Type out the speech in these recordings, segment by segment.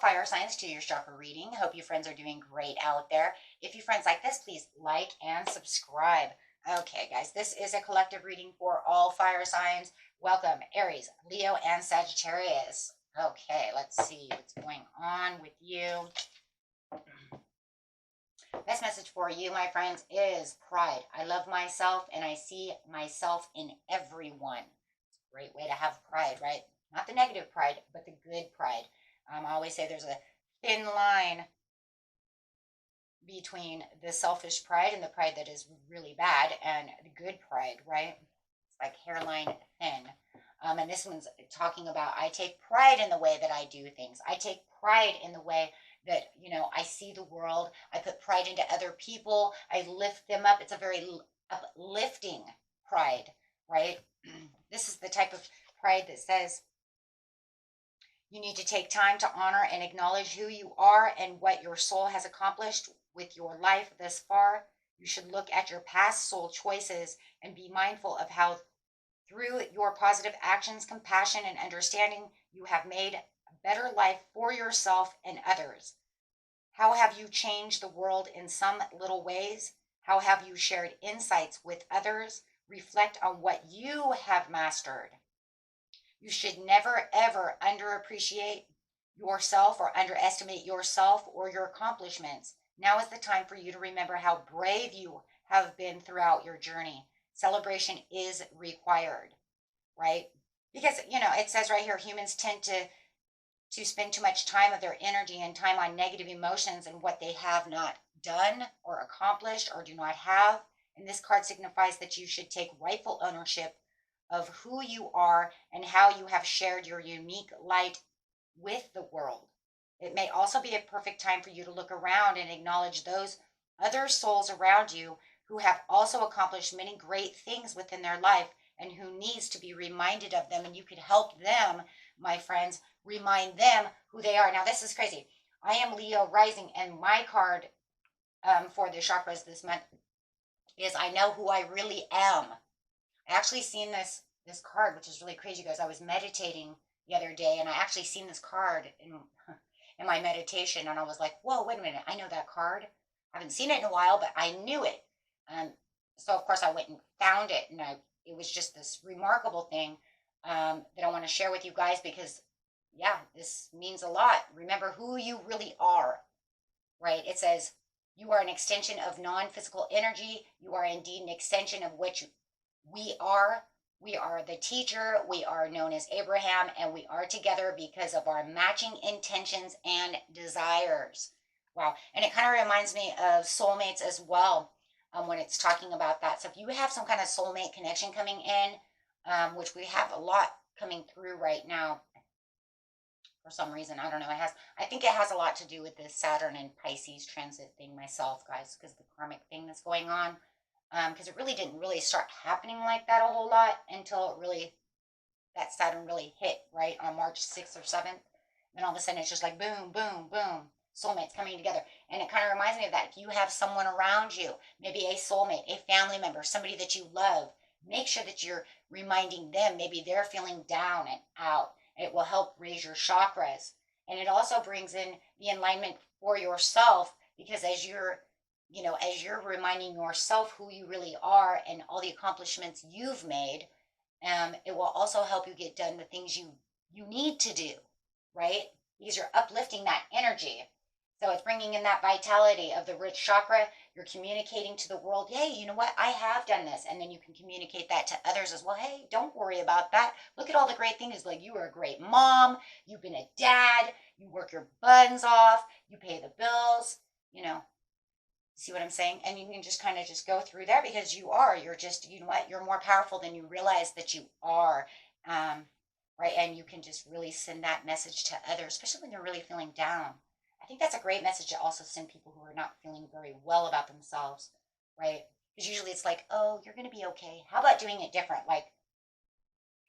fire signs to your chakra reading. Hope you friends are doing great out there. If you friends like this, please like and subscribe. Okay, guys, this is a collective reading for all fire signs. Welcome, Aries, Leo, and Sagittarius. Okay, let's see what's going on with you. Best message for you, my friends, is pride. I love myself and I see myself in everyone. It's a great way to have pride, right? Not the negative pride, but the good pride. I always say there's a thin line between the selfish pride and the pride that is really bad and the good pride, right? It's like hairline thin. And this one's talking about I take pride in the way that I do things. I take pride in the way that, I see the world. I put pride into other people. I lift them up. It's a very uplifting pride, right? This is the type of pride that says you need to take time to honor and acknowledge who you are and what your soul has accomplished with your life thus far. You should look at your past soul choices and be mindful of how through your positive actions, compassion, and understanding, you have made a better life for yourself and others. How have you changed the world in some little ways? How have you shared insights with others? Reflect on what you have mastered. You should never, ever underappreciate yourself or underestimate yourself or your accomplishments. Now is the time for you to remember how brave you have been throughout your journey. Celebration is required, right? Because, it says right here, humans tend to spend too much time of their energy and time on negative emotions and what they have not done or accomplished or do not have. And this card signifies that you should take rightful ownership of who you are and how you have shared your unique light with the world. It may also be a perfect time for you to look around and acknowledge those other souls around you who have also accomplished many great things within their life and who needs to be reminded of them. And you could help them, my friends, remind them who they are. Now, this is crazy. I am Leo rising, and my card for the chakras this month is I know who I really am. I actually seen this card, which is really crazy, guys. I was meditating the other day, and I actually seen this card in my meditation, and I was like, whoa, wait a minute. I know that card. I haven't seen it in a while, but I knew it. So, of course, I went and found it, and it was just this remarkable thing that I want to share with you guys because, yeah, this means a lot. Remember who you really are, right? It says, you are an extension of non-physical energy. You are indeed an extension of which we are. We are the teacher. We are known as Abraham, and we are together because of our matching intentions and desires. Wow. And it kind of reminds me of soulmates as well. When it's talking about that. So if you have some kind of soulmate connection coming in, which we have a lot coming through right now, for some reason, I don't know, I think it has a lot to do with this Saturn and Pisces transit thing myself, guys, because the karmic thing that's going on, because it really didn't really start happening like that a whole lot until that Saturn really hit, right, on March 6th or 7th. And all of a sudden it's just like boom, boom, boom. Soulmates coming together. And it kind of reminds me of that. If you have someone around you, maybe a soulmate, a family member, somebody that you love, make sure that you're reminding them. Maybe they're feeling down and out. It will help raise your chakras. And it also brings in the alignment for yourself because as you're reminding yourself who you really are and all the accomplishments you've made, it will also help you get done the things you need to do, right? Because you're uplifting that energy. So it's bringing in that vitality of the root chakra. You're communicating to the world, hey, you know what? I have done this. And then you can communicate that to others as well. Hey, don't worry about that. Look at all the great things. Like you were a great mom. You've been a dad. You work your buns off. You pay the bills. See what I'm saying? And you can just kind of just go through there because you're just, you know what? You're more powerful than you realize that you are. Right? And you can just really send that message to others, especially when they're really feeling down. I think that's a great message to also send people who are not feeling very well about themselves, right? Because usually it's like, oh, you're going to be okay. How about doing it different? Like,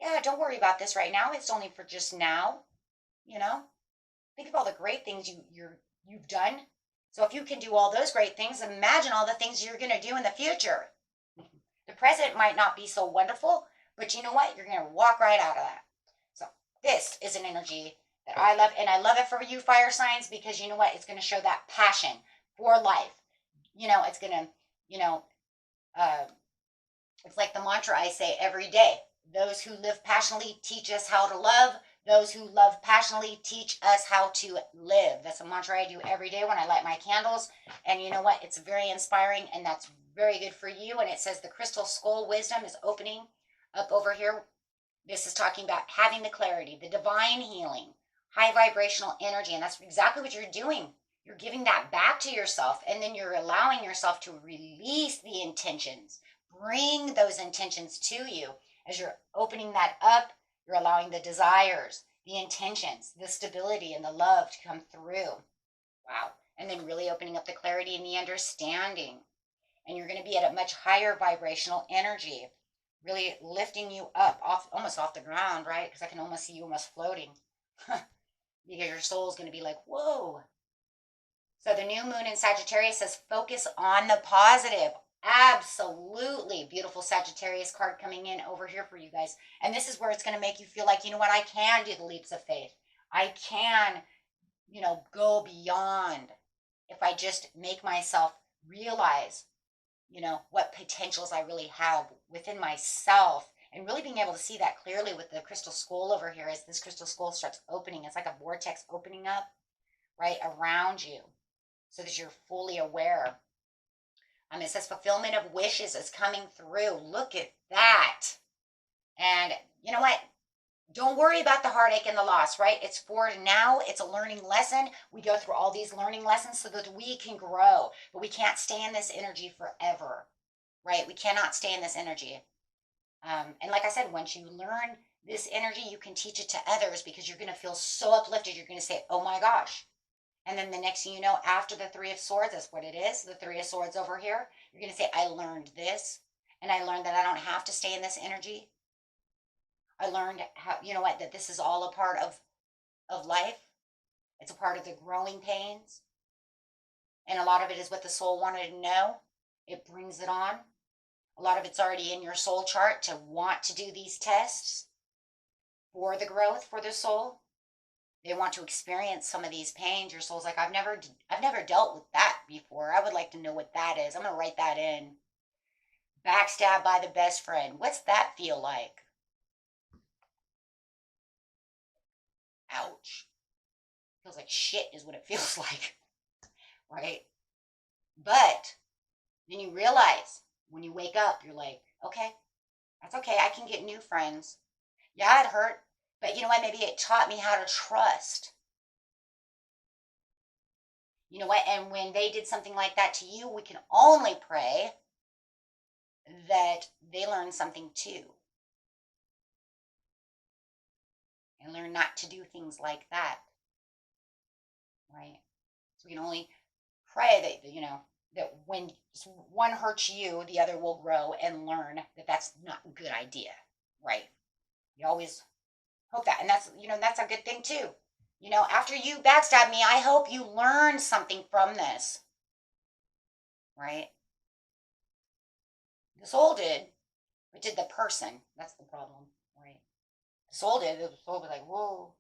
yeah, don't worry about this right now. It's only for just now, Think of all the great things you've done. So if you can do all those great things, imagine all the things you're going to do in the future. The present might not be so wonderful, but you know what? You're going to walk right out of that. So this is an energy that I love. And I love it for you fire signs, because you know what? It's going to show that passion for life. It's going to, you know, uh, it's like the mantra I say every day. Those who live passionately teach us how to love. Those who love passionately teach us how to live. That's a mantra I do every day when I light my candles. And you know what? It's very inspiring, and that's very good for you. And it says the crystal skull wisdom is opening up over here. This is talking about having the clarity, the divine healing, high vibrational energy. And that's exactly what you're doing. You're giving that back to yourself, and then you're allowing yourself to release the intentions. Bring those intentions to you. As you're opening that up, you're allowing the desires, the intentions, the stability, and the love to come through. Wow. And then really opening up the clarity and the understanding. And you're going to be at a much higher vibrational energy, really lifting you up, almost off the ground, right? Because I can almost see you almost floating. Because your soul is going to be like, whoa. So the new moon in Sagittarius says, focus on the positive. Absolutely beautiful Sagittarius card coming in over here for you guys. And this is where it's going to make you feel like, you know what, I can do the leaps of faith. I can, go beyond if I just make myself realize, what potentials I really have within myself, and really being able to see that clearly with the crystal skull over here. As this crystal skull starts opening, it's like a vortex opening up right around you so that you're fully aware. It says fulfillment of wishes is coming through. Look at that. And you know what? Don't worry about the heartache and the loss, right? It's for now. It's a learning lesson. We go through all these learning lessons so that we can grow, but we can't stay in this energy forever, right? We cannot stay in this energy. And like I said, once you learn this energy, you can teach it to others, because you're going to feel so uplifted. You're going to say, oh my gosh. And then the next thing you know, after the Three of Swords, that's what it is, the Three of Swords over here, you're going to say, I learned this, and I learned that I don't have to stay in this energy. I learned how, that this is all a part of life. It's a part of the growing pains. And a lot of it is what the soul wanted to know. It brings it on. A lot of it's already in your soul chart to want to do these tests for the growth, for the soul. They want to experience some of these pains. Your soul's like, I've never dealt with that before. I would like to know what that is. I'm going to write that in. Backstabbed by the best friend. What's that feel like? Ouch. Feels like shit is what it feels like. Right? But then you realize when you wake up, you're like, okay, that's okay. I can get new friends. Yeah, it hurt. But you know what? Maybe it taught me how to trust. You know what? And when they did something like that to you, we can only pray that they learn something too. And learn not to do things like that. Right? So we can only pray that, that when one hurts you, the other will grow and learn that that's not a good idea. Right? You always hope that. And that's a good thing too. After you backstab me, I hope you learn something from this. Right? The soul did, but did the person? That's the problem. Right? The soul did. The soul was like, whoa.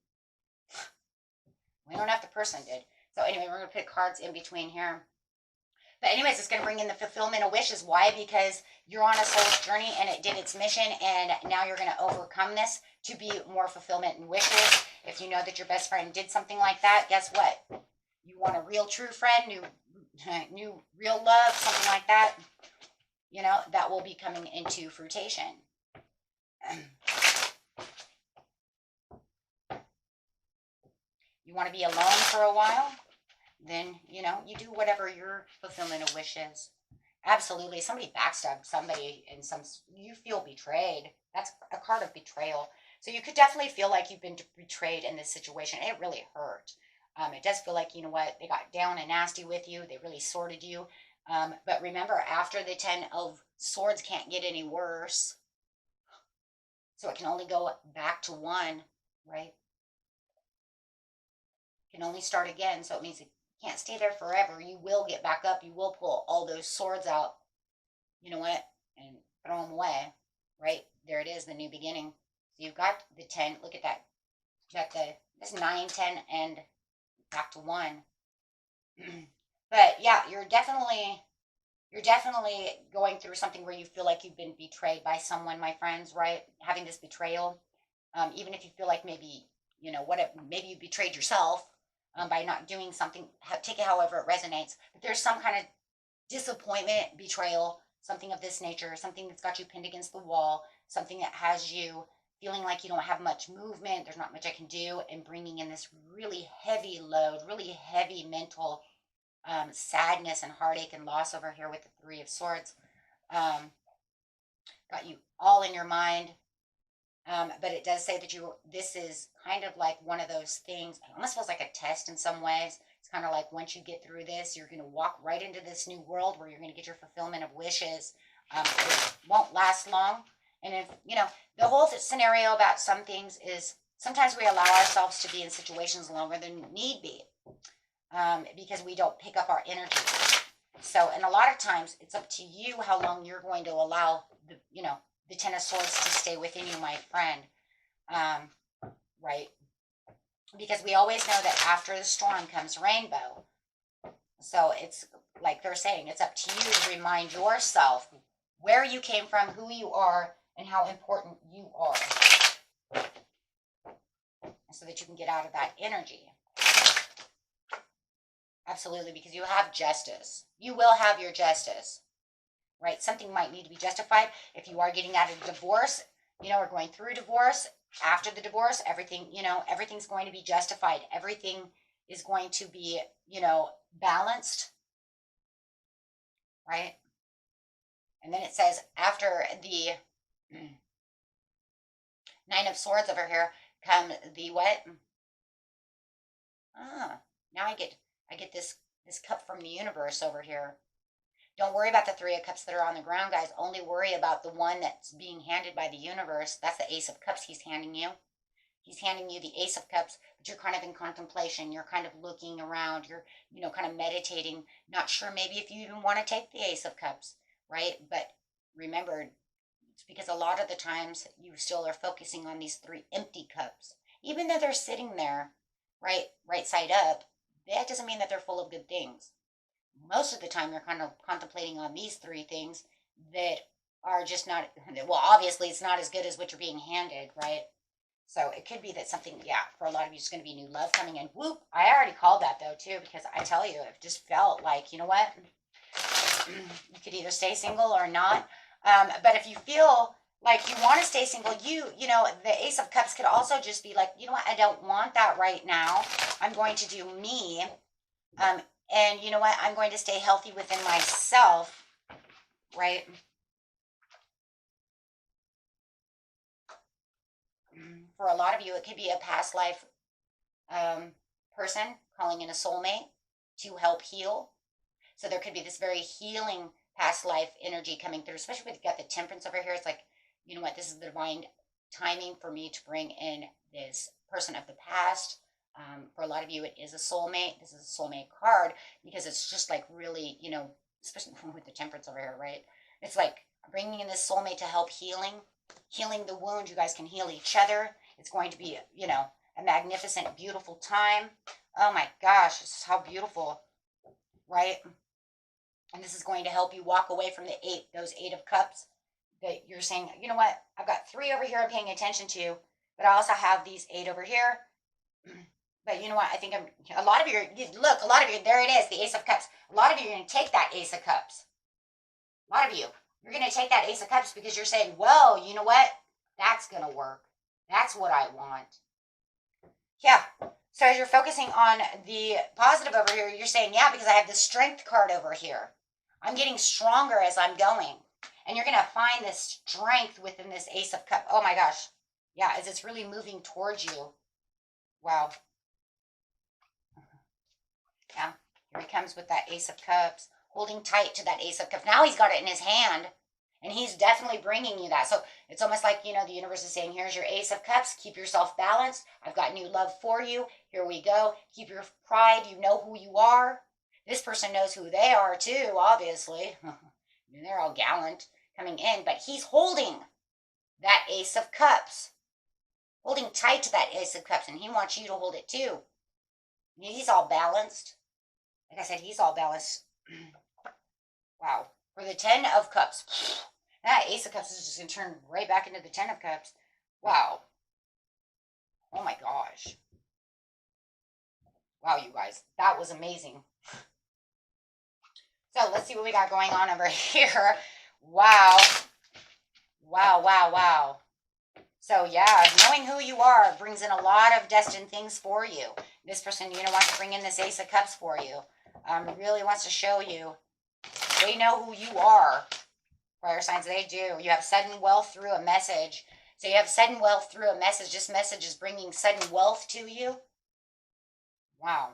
We don't have the person did. So anyway, we're going to put cards in between here. But anyways, it's going to bring in the fulfillment of wishes. Why? Because you're on a soul's journey and it did its mission, and now you're going to overcome this to be more fulfillment in wishes. If you know that your best friend did something like that, guess what? You want a real true friend, new real love, something like that. That will be coming into fruition. You want to be alone for a while? Then, you do whatever your fulfillment of wish is. Absolutely. Somebody backstabbed somebody and you feel betrayed. That's a card of betrayal. So you could definitely feel like you've been betrayed in this situation. It really hurt. It does feel like, they got down and nasty with you. They really sorted you. But remember, after the 10 of Swords can't get any worse. So it can only go back to 1, right? It can only start again. So it means it can't stay there forever. You will get back up. You will pull all those swords out. You know what? And throw them away. Right? There it is, the new beginning. So you've got the 10. Look at that. You got the This 9, 10, and back to 1. But yeah, you're definitely going through something where you feel like you've been betrayed by someone, my friends, right? Having this betrayal, even if you feel like maybe, maybe you betrayed yourself by not doing something, take it however it resonates. But there's some kind of disappointment, betrayal, something of this nature, something that's got you pinned against the wall, something that has you feeling like you don't have much movement, there's not much I can do, and bringing in this really heavy load, really heavy mental sadness and heartache and loss over here with the Three of Swords. Um, got you all in your mind. But it does say that this is kind of like one of those things. It almost feels like a test in some ways. It's kind of like once you get through this, you're going to walk right into this new world where you're going to get your fulfillment of wishes. It won't last long. And if, the whole scenario about some things is sometimes we allow ourselves to be in situations longer than need be because we don't pick up our energy. So, and a lot of times it's up to you how long you're going to allow the Ten of Swords to stay within you, my friend. Right? Because we always know that after the storm comes rainbow. So it's like they're saying, it's up to you to remind yourself where you came from, who you are, and how important you are. So that you can get out of that energy. Absolutely, because you have justice. You will have your justice. Right? Something might need to be justified. If you are getting out of a divorce, or going through a divorce, after the divorce, everything's going to be justified. Everything is going to be, balanced. Right? And then it says after the Nine of Swords over here come the what? Now I get this cup from the universe over here. Don't worry about the Three of Cups that are on the ground, guys. Only worry about the one that's being handed by the universe. That's the Ace of Cups he's handing you. He's handing you the Ace of Cups, but you're kind of in contemplation. You're kind of looking around. You're, kind of meditating. Not sure maybe if you even want to take the Ace of Cups, right? But remember, it's because a lot of the times you still are focusing on these 3 empty cups. Even though they're sitting there, right side up, that doesn't mean that they're full of good things. Most of the time you're kind of contemplating on these 3 things that are just not, well, obviously it's not as good as what you're being handed, right? So it could be that something, for a lot of you, it's going to be new love coming in. Whoop, I already called that though too, because I tell you, it just felt like, you know what? You could either stay single or not. But if you feel like you want to stay single, the Ace of Cups could also just be like, you know what? I don't want that right now. I'm going to do me. And you know what? I'm going to stay healthy within myself, right? For a lot of you, it could be a past life person calling in a soulmate to help heal. So there could be this very healing past life energy coming through, especially with you got the Temperance over here. It's like, you know what? This is the divine timing for me to bring in this person of the past. For a lot of you, it is a soulmate. This is a soulmate card because it's just like really, especially with the Temperance over here, right? It's like bringing in this soulmate to help healing the wound. You guys can heal each other. It's going to be, a magnificent, beautiful time. Oh my gosh, this is how beautiful, right? And this is going to help you walk away from those 8 of Cups that you're saying, you know what? I've got 3 over here I'm paying attention to, but I also have these 8 over here. But you know what? I think a lot of you, there it is, the Ace of Cups. A lot of you are going to take that Ace of Cups. A lot of you, you're going to take that Ace of Cups because you're saying, well, you know what? That's going to work. That's what I want. Yeah. So as you're focusing on the positive over here, you're saying, yeah, because I have the Strength card over here. I'm getting stronger as I'm going. And you're going to find this strength within this Ace of Cups. Oh my gosh. Yeah, as it's really moving towards you. Wow. Yeah, here he comes with that Ace of Cups, holding tight to that Ace of Cups. Now he's got it in his hand, and he's definitely bringing you that. So it's almost like, the universe is saying, here's your Ace of Cups. Keep yourself balanced. I've got new love for you. Here we go. Keep your pride. You know who you are. This person knows who they are, too, obviously. They're all gallant coming in, but he's holding that Ace of Cups. holding tight to that Ace of Cups, and he wants you to hold it too. He's all balanced. Like I said, he's all balanced. Wow. For the Ten of Cups, that Ace of Cups is just going to turn right back into the Ten of Cups. Wow. Oh my gosh. Wow, you guys. That was amazing. So let's see what we got going on over here. Wow. Wow, wow, wow. So yeah, knowing who you are brings in a lot of destined things for you. This person, wants to bring in this Ace of Cups for you. Really wants to show you they know who you are. Fire signs, they do. You have sudden wealth through a message. So you have sudden wealth through a message. This message is bringing sudden wealth to you. Wow.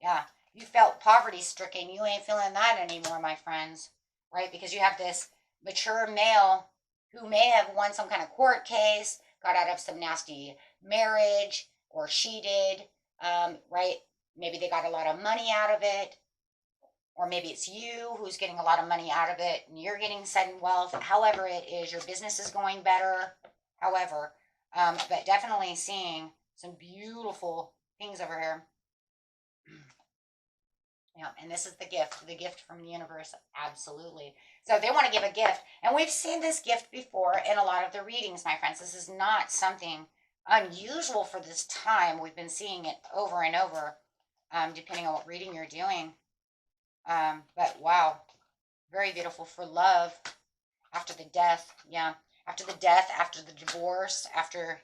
Yeah. You felt poverty stricken. You ain't feeling that anymore, my friends. Right? Because you have this mature male who may have won some kind of court case, got out of some nasty marriage, or she did, right? Maybe they got a lot of money out of it, or maybe it's you who's getting a lot of money out of it, and you're getting sudden wealth. However it is, your business is going better. However, but definitely seeing some beautiful things over here. Yeah, and this is the gift from the universe, absolutely. So they want to give a gift, and we've seen this gift before in a lot of the readings, my friends. This is not something unusual for this time. We've been seeing it over and over, depending on what reading you're doing. But wow, very beautiful for love after the death. Yeah, after the death, after the divorce, after,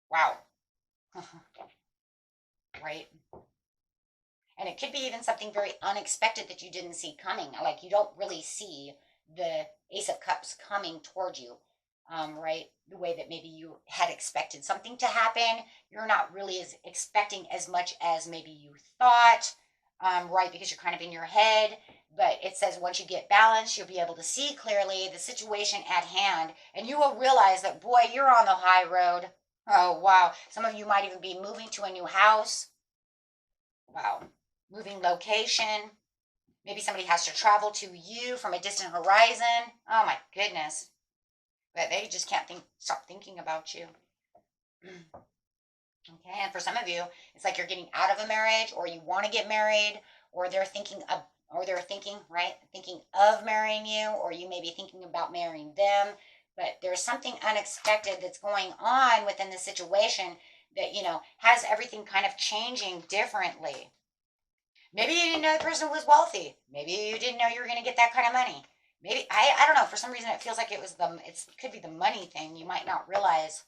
wow. Right? And it could be even something very unexpected that you didn't see coming. Like you don't really see the Ace of Cups coming toward you, right? The way that maybe you had expected something to happen. You're not really expecting as much as maybe you thought, right? Because you're kind of in your head. But it says once you get balanced, you'll be able to see clearly the situation at hand. And you will realize that, boy, you're on the high road. Oh, wow. Some of you might even be moving to a new house. Wow. Moving location. Maybe somebody has to travel to you from a distant horizon. Oh my goodness. But they just can't stop thinking about you. Okay, and for some of you, it's like you're getting out of a marriage, or you want to get married, or they're thinking of marrying you, or you may be thinking about marrying them. But there's something unexpected that's going on within the situation that, has everything kind of changing differently. Maybe you didn't know the person was wealthy. Maybe you didn't know you were going to get that kind of money. Maybe, I don't know, for some reason it feels like it could be the money thing. You might not realize,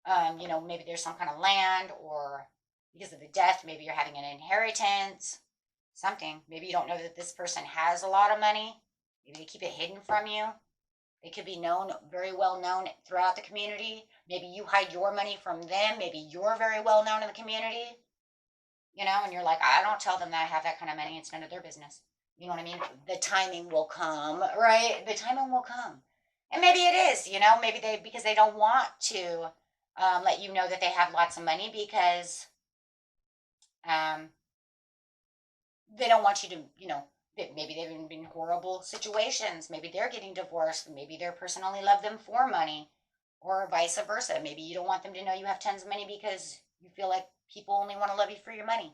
maybe there's some kind of land, or because of the death, maybe you're having an inheritance, something. Maybe you don't know that this person has a lot of money. Maybe they keep it hidden from you. They could be known, very well known throughout the community. Maybe you hide your money from them. Maybe you're very well known in the community. And you're like, I don't tell them that I have that kind of money. It's none of their business. You know what I mean? The timing will come, right? The timing will come. And maybe it is, maybe because they don't want to let you know that they have lots of money, because they don't want you to, maybe they've been in horrible situations. Maybe they're getting divorced. Maybe their person only loved them for money, or vice versa. Maybe you don't want them to know you have tons of money because you feel like people only want to love you for your money.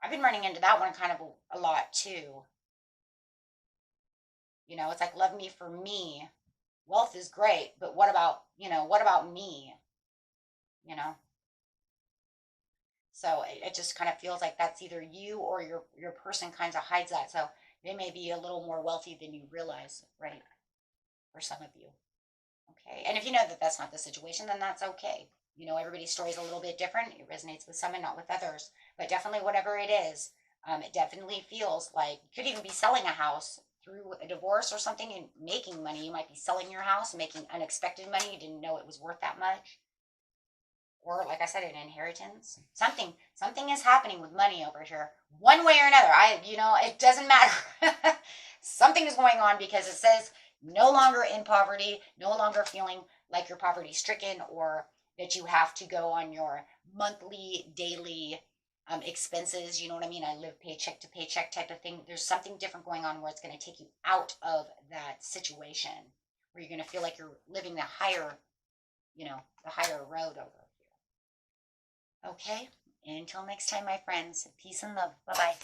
I've been running into that one kind of a lot too. It's like, love me for me. Wealth is great, but what about me? So it just kind of feels like that's either you or your person kind of hides that. So they may be a little more wealthy than you realize, right? For some of you. Okay. And if you know that that's not the situation, then that's okay. Everybody's story is a little bit different. It resonates with some and not with others. But definitely, whatever it is, it definitely feels like you could even be selling a house through a divorce or something and making money. You might be selling your house, making unexpected money. You didn't know it was worth that much. Or, like I said, an inheritance. Something is happening with money over here, one way or another. It doesn't matter. Something is going on, because it says no longer in poverty, no longer feeling like you're poverty stricken, or that you have to go on your monthly, daily expenses. You know what I mean? I live paycheck to paycheck type of thing. There's something different going on where it's going to take you out of that situation, where you're going to feel like you're living a higher the higher road over here. Okay? Until next time, my friends, peace and love. Bye-bye.